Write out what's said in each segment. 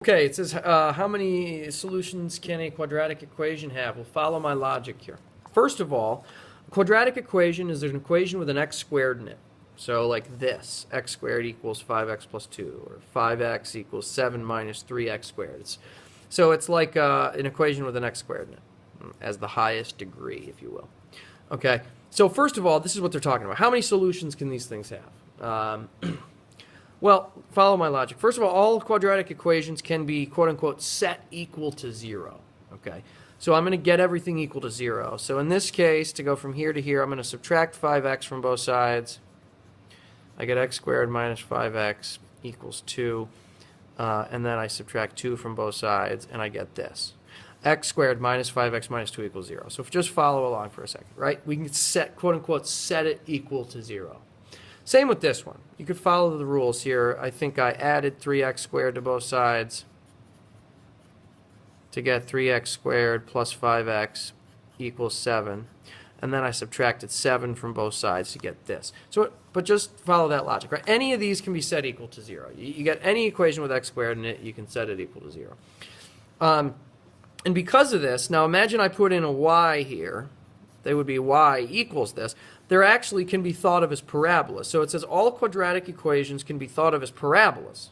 Okay, it says how many solutions can a quadratic equation have? Well, follow my logic here. First of all, a quadratic equation is an equation with an x squared in it. So like this, x squared equals 5x plus 2, or 5x equals 7 minus 3x squared. So it's like an equation with an x squared in it, as the highest degree, if you will. Okay, so first of all, this is what they're talking about. How many solutions can these things have? Well, follow my logic. First of all quadratic equations can be, quote-unquote, set equal to 0. Okay, so I'm going to get everything equal to 0. So in this case, to go from here to here, I'm going to subtract 5x from both sides. I get x squared minus 5x equals 2. And then I subtract 2 from both sides, and I get this. X squared minus 5x minus 2 equals 0. So just follow along for a second, right? We can set, quote-unquote, set it equal to 0. Same with this one. You could follow the rules here. I think I added 3x squared to both sides to get 3x squared plus 5x equals 7. And then I subtracted 7 from both sides to get this. So, but just follow that logic, right? Any of these can be set equal to 0. You get any equation with x squared in it, you can set it equal to 0. And because of this, now imagine I put in a y here. They would be y equals this. There actually can be thought of as parabolas. So it says all quadratic equations can be thought of as parabolas.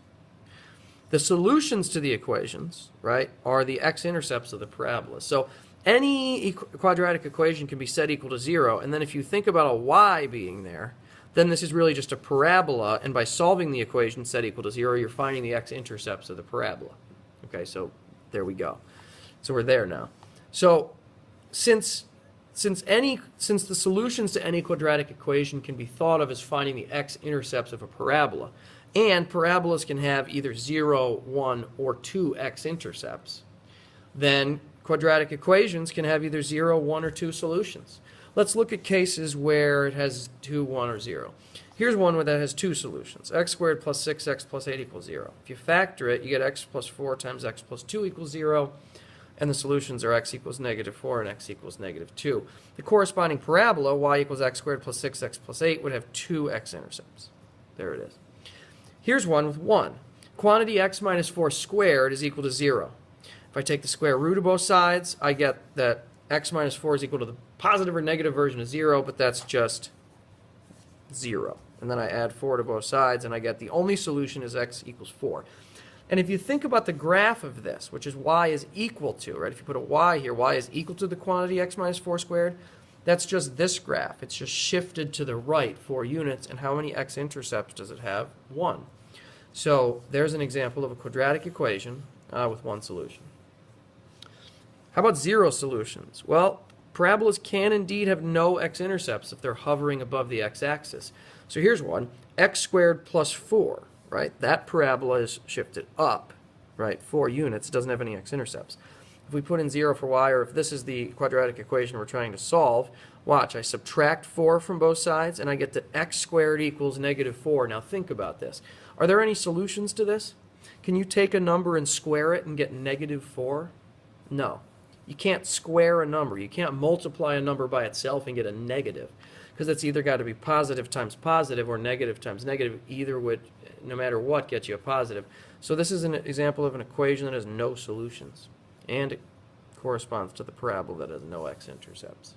The solutions to the equations, right, are the x-intercepts of the parabolas. So any quadratic equation can be set equal to 0, and then if you think about a y being there, then this is really just a parabola, and by solving the equation set equal to 0, you're finding the x-intercepts of the parabola. Okay, so there we go. So we're there now. So since the solutions to any quadratic equation can be thought of as finding the x-intercepts of a parabola, and parabolas can have either 0, 1, or 2 x-intercepts, then quadratic equations can have either 0, 1, or 2 solutions. Let's look at cases where it has 2, 1, or 0. Here's one where that has 2 solutions. X squared plus 6x plus 8 equals 0. If you factor it, you get x plus 4 times x plus 2 equals 0. And the solutions are x equals negative 4 and x equals negative 2. The corresponding parabola, y equals x squared plus 6x plus 8, would have 2 x-intercepts. There it is. Here's one with 1. Quantity x minus 4 squared is equal to 0. If I take the square root of both sides, I get that x minus 4 is equal to the positive or negative version of 0, but that's just 0. And then I add 4 to both sides, and I get the only solution is x equals 4. And if you think about the graph of this, which is y is equal to, right? If you put a y here, y is equal to the quantity x minus 4 squared. That's just this graph. It's just shifted to the right 4 units. And how many x-intercepts does it have? 1. So there's an example of a quadratic equation with 1 solution. How about 0 solutions? Well, parabolas can indeed have no x-intercepts if they're hovering above the x-axis. So here's one, x squared plus 4. Right? That parabola is shifted up, right? 4 units, doesn't have any x-intercepts. If we put in 0 for y, or if this is the quadratic equation we're trying to solve, watch, I subtract 4 from both sides, and I get that x squared equals negative 4. Now think about this. Are there any solutions to this? Can you take a number and square it and get negative 4? No. You can't square a number. You can't multiply a number by itself and get a negative, because it's either got to be positive times positive or negative times negative. Either would, no matter what, get you a positive. So this is an example of an equation that has no solutions, and it corresponds to the parabola that has no x-intercepts.